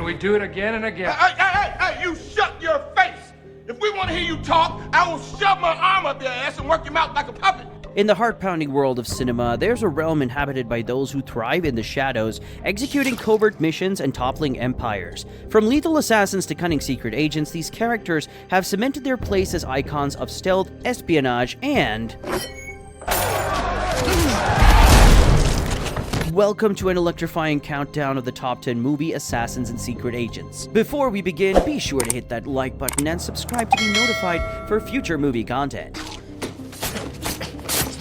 we do it again and again. Hey, you shut your face! If we want to hear you talk, I will shove my arm up your ass and work your mouth like a puppet. In the heart-pounding world of cinema, there's a realm inhabited by those who thrive in the shadows, executing covert missions and toppling empires. From lethal assassins to cunning secret agents, these characters have cemented their place as icons of stealth, espionage, and... Welcome to an electrifying countdown of the top 10 movie assassins and secret agents. Before we begin, be sure to hit that like button and subscribe to be notified for future movie content.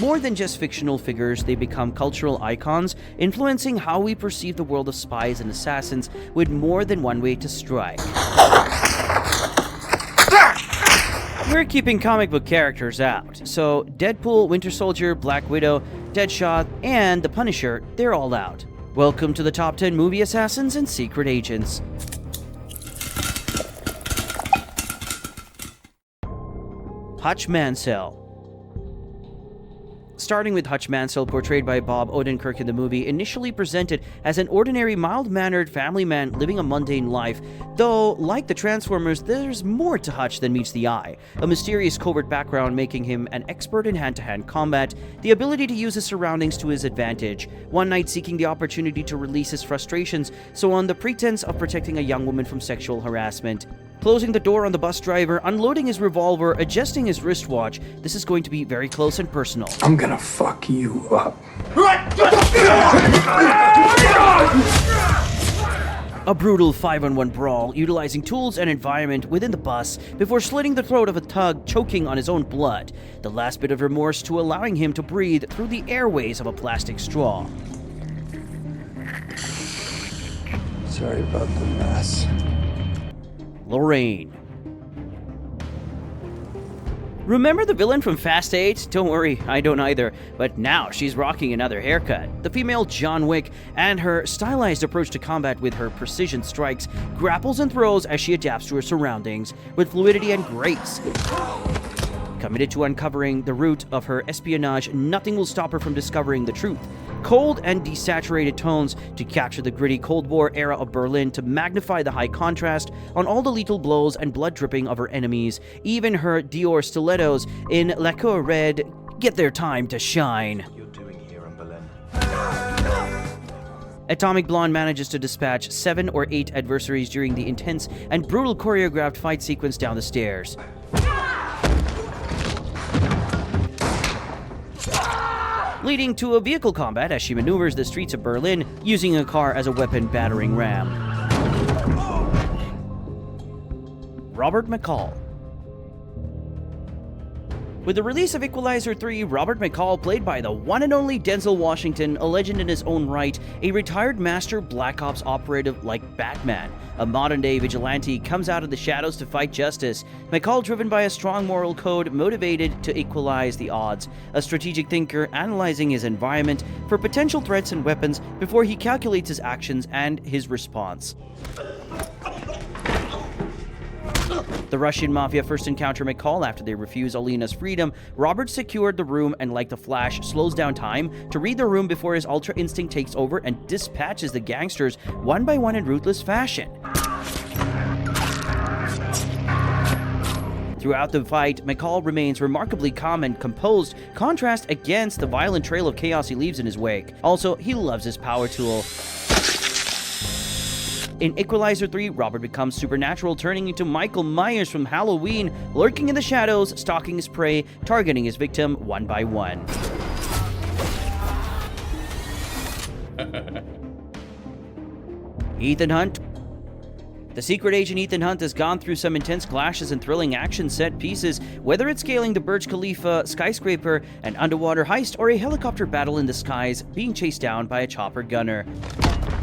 More than just fictional figures, they become cultural icons, influencing how we perceive the world of spies and assassins with more than one way to strike. We're keeping comic book characters out, so Deadpool, Winter Soldier, Black Widow, Deadshot, and The Punisher, they're all out. Welcome to the top 10 movie assassins and secret agents. Hutch Mansell. Starting with Hutch Mansell, portrayed by Bob Odenkirk in the movie, initially presented as an ordinary, mild-mannered family man living a mundane life, though, like the Transformers, there's more to Hutch than meets the eye. A mysterious covert background making him an expert in hand-to-hand combat, the ability to use his surroundings to his advantage, one night seeking the opportunity to release his frustrations, so on the pretense of protecting a young woman from sexual harassment. Closing the door on the bus driver, unloading his revolver, adjusting his wristwatch. This is going to be very close and personal. I'm gonna fuck you up. A brutal 5-on-1 brawl, utilizing tools and environment within the bus before slitting the throat of a thug choking on his own blood. The last bit of remorse to allowing him to breathe through the airways of a plastic straw. Sorry about the mess. Lorraine. Remember the villain from Fast 8? Don't worry, I don't either, but now she's rocking another haircut. The female John Wick, and her stylized approach to combat with her precision strikes, grapples and throws as she adapts to her surroundings with fluidity and grace. Committed to uncovering the root of her espionage, nothing will stop her from discovering the truth. Cold and desaturated tones to capture the gritty Cold War era of Berlin, to magnify the high contrast on all the lethal blows and blood dripping of her enemies. Even her Dior stilettos in lacquer red get their time to shine. You're doing here in Berlin. Atomic Blonde manages to dispatch 7 or 8 adversaries during the intense and brutal choreographed fight sequence down the stairs. Leading to a vehicle combat as she maneuvers the streets of Berlin, using a car as a weapon battering ram. Robert McCall. With the release of Equalizer 3, Robert McCall, played by the one and only Denzel Washington, a legend in his own right, a retired master Black Ops operative like Batman, a modern-day vigilante, comes out of the shadows to fight justice. McCall, driven by a strong moral code, motivated to equalize the odds, a strategic thinker analyzing his environment for potential threats and weapons before he calculates his actions and his response. The Russian mafia first encounter McCall after they refuse Alina's freedom. Robert secured the room and, like the Flash, slows down time to read the room before his ultra instinct takes over and dispatches the gangsters one by one in ruthless fashion. Throughout the fight, McCall remains remarkably calm and composed, contrast against the violent trail of chaos he leaves in his wake. Also, he loves his power tool. In Equalizer 3, Robert becomes supernatural, turning into Michael Myers from Halloween, lurking in the shadows, stalking his prey, targeting his victim one by one. Ethan Hunt. The secret agent Ethan Hunt has gone through some intense clashes and thrilling action set pieces, whether it's scaling the Burj Khalifa skyscraper, an underwater heist, or a helicopter battle in the skies, being chased down by a chopper gunner.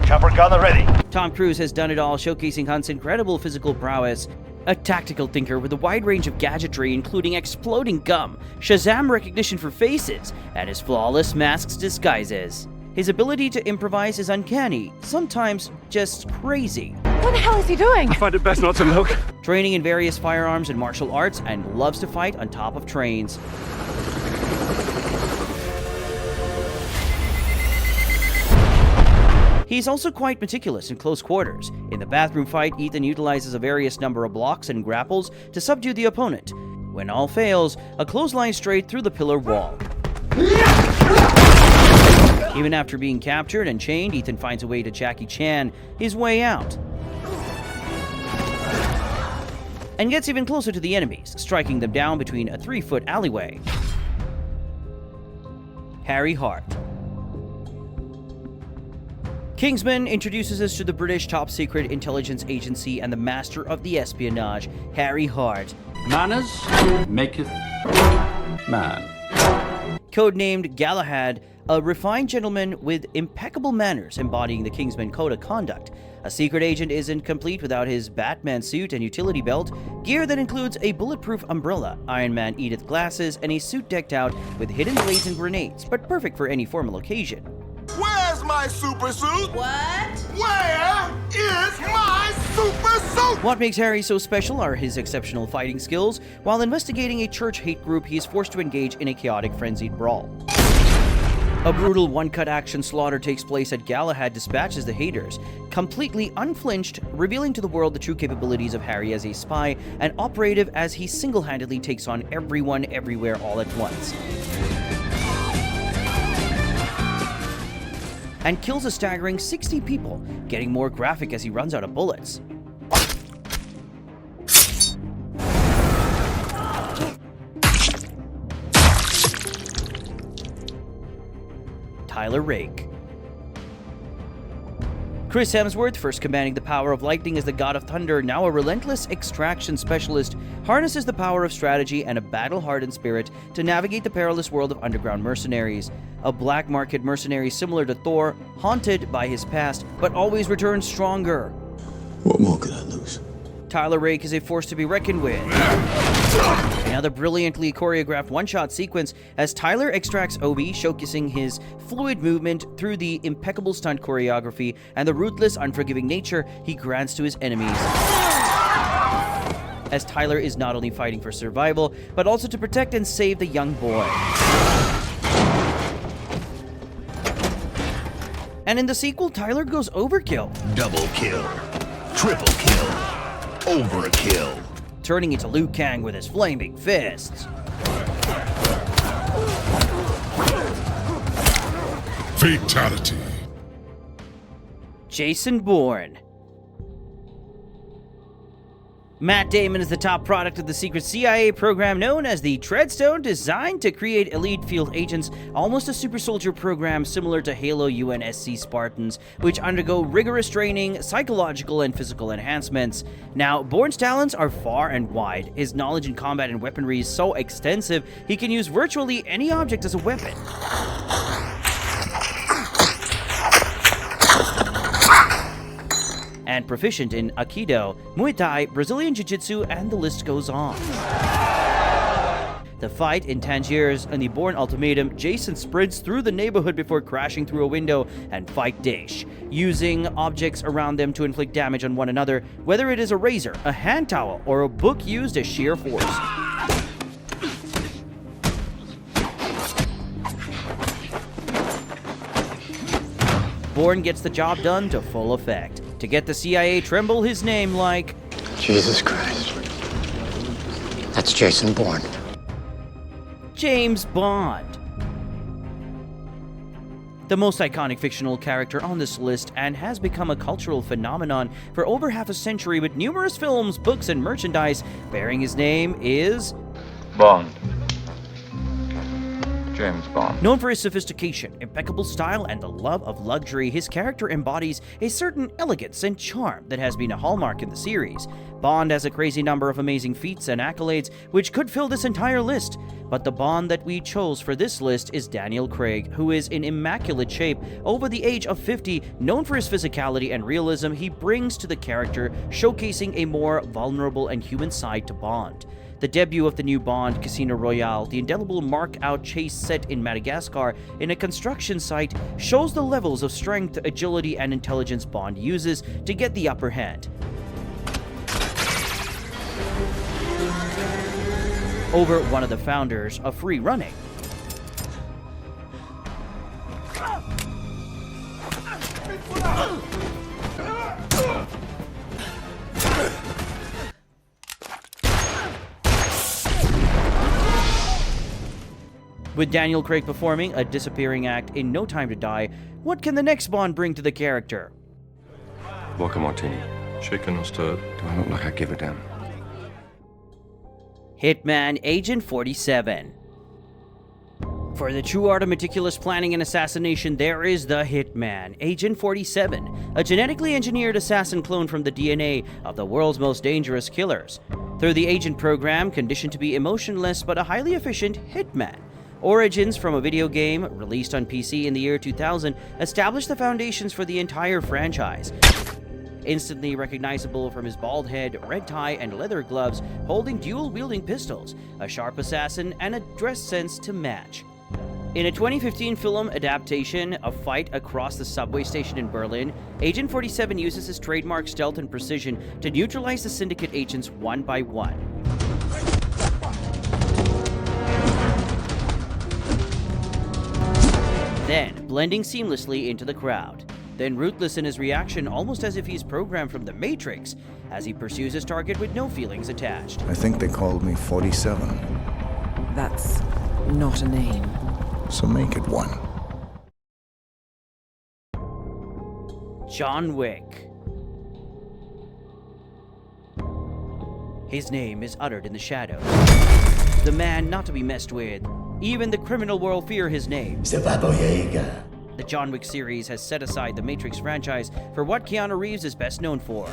Chopper gunner ready. Tom Cruise has done it all, showcasing Hunt's incredible physical prowess. A tactical thinker with a wide range of gadgetry, including exploding gum, Shazam recognition for faces, and his flawless masks disguises. His ability to improvise is uncanny, sometimes just crazy. What the hell is he doing? I find it best not to look. Training in various firearms and martial arts, and loves to fight on top of trains. He's also quite meticulous in close quarters. In the bathroom fight, Ethan utilizes a various number of blocks and grapples to subdue the opponent. When all fails, a clothesline straight through the pillar wall. Even after being captured and chained, Ethan finds a way to Jackie Chan his way out. And gets even closer to the enemies, striking them down between a 3-foot alleyway. Harry Hart. Kingsman introduces us to the British top-secret intelligence agency and the master of the espionage, Harry Hart. Manners maketh man. Codenamed Galahad, a refined gentleman with impeccable manners embodying the Kingsman code of conduct. A secret agent isn't complete without his Batman suit and utility belt, gear that includes a bulletproof umbrella, Iron Man Edith glasses, and a suit decked out with hidden blades and grenades, but perfect for any formal occasion. Where's my super suit? What? Where is my super suit? What makes Harry so special are his exceptional fighting skills. While investigating a church hate group, he is forced to engage in a chaotic, frenzied brawl. A brutal one-cut action slaughter takes place as Galahad dispatches the haters, completely unflinched, revealing to the world the true capabilities of Harry as a spy and operative as he single-handedly takes on everyone, everywhere, all at once. And kills a staggering 60 people, getting more graphic as he runs out of bullets. Rake. Chris Hemsworth, first commanding the power of lightning as the god of thunder, now a relentless extraction specialist, harnesses the power of strategy and a battle-hardened spirit to navigate the perilous world of underground mercenaries. A black market mercenary similar to Thor, haunted by his past, but always returns stronger. What more could I lose? Rake is a force to be reckoned with. Another brilliantly choreographed one-shot sequence as Tyler extracts Obi, showcasing his fluid movement through the impeccable stunt choreography and the ruthless, unforgiving nature he grants to his enemies. As Tyler is not only fighting for survival, but also to protect and save the young boy. And in the sequel, Tyler goes overkill. Double kill. Triple kill. Overkill. Turning into Liu Kang with his flaming fists. Fatality. Jason Bourne. Matt Damon is the top product of the secret CIA program known as the Treadstone, designed to create elite field agents, almost a super soldier program similar to Halo UNSC Spartans, which undergo rigorous training, psychological and physical enhancements. Now, Bourne's talents are far and wide. His knowledge in combat and weaponry is so extensive, he can use virtually any object as a weapon. And proficient in Aikido, Muay Thai, Brazilian Jiu-Jitsu, and the list goes on. The fight in Tangiers and the Bourne Ultimatum, Jason sprints through the neighborhood before crashing through a window and fight Daesh, using objects around them to inflict damage on one another, whether it is a razor, a hand towel, or a book used as sheer force. Bourne gets the job done to full effect. To get the CIA tremble his name like... Jesus Christ. That's Jason Bourne. James Bond. The most iconic fictional character on this list, and has become a cultural phenomenon for over half a century with numerous films, books, and merchandise bearing his name is... Bond. James Bond. Known for his sophistication, impeccable style, and the love of luxury, his character embodies a certain elegance and charm that has been a hallmark in the series. Bond has a crazy number of amazing feats and accolades, which could fill this entire list. But the Bond that we chose for this list is Daniel Craig, who is in immaculate shape, over the age of 50, known for his physicality and realism he brings to the character, showcasing a more vulnerable and human side to Bond. The debut of the new Bond, Casino Royale, the indelible mark-out chase set in Madagascar in a construction site, shows the levels of strength, agility, and intelligence Bond uses to get the upper hand over one of the founders of free running. With Daniel Craig performing a disappearing act in No Time to Die, what can the next Bond bring to the character? Vodka martini. Shaken or stirred? Do I look like I give a damn? Hitman Agent 47. For the true art of meticulous planning and assassination, there is the Hitman, Agent 47, a genetically engineered assassin clone from the DNA of the world's most dangerous killers. Through the Agent program, conditioned to be emotionless but a highly efficient Hitman. Origins from a video game released on PC in the year 2000 established the foundations for the entire franchise. Instantly recognizable from his bald head, red tie, and leather gloves, holding dual-wielding pistols, a sharp assassin, and a dress sense to match. In a 2015 film adaptation, A Fight Across the Subway Station in Berlin, Agent 47 uses his trademark stealth and precision to neutralize the syndicate agents one by one. Then, blending seamlessly into the crowd. Then ruthless in his reaction, almost as if he's programmed from the Matrix, as he pursues his target with no feelings attached. I think they called me 47. That's not a name. So make it one. John Wick. His name is uttered in the shadows. The man not to be messed with. Even the criminal world fear his name. The John Wick series has set aside the Matrix franchise for what Keanu Reeves is best known for.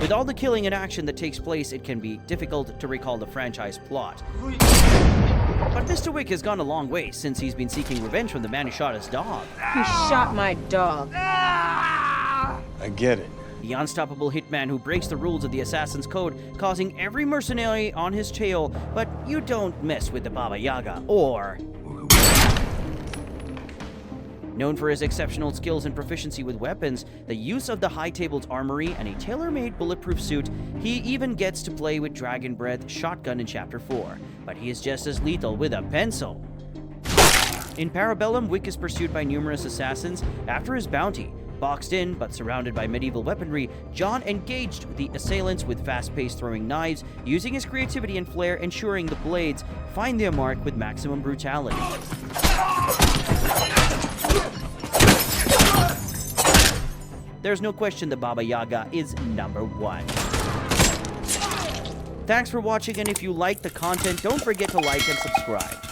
With all the killing and action that takes place, it can be difficult to recall the franchise plot. But Mr. Wick has gone a long way since he's been seeking revenge from the man who shot his dog. He shot my dog. I get it. The unstoppable hitman who breaks the rules of the Assassin's Code, causing every mercenary on his tail, but you don't mess with the Baba Yaga, or... Known for his exceptional skills and proficiency with weapons, the use of the High Table's armory, and a tailor-made bulletproof suit, he even gets to play with Dragon Breath shotgun in Chapter 4, but he is just as lethal with a pencil. In Parabellum, Wick is pursued by numerous assassins after his bounty. Boxed in, but surrounded by medieval weaponry, John engaged the assailants with fast-paced throwing knives, using his creativity and flair, ensuring the blades find their mark with maximum brutality. There's no question the Baba Yaga is #1. Thanks for watching, and if you like the content, don't forget to like and subscribe.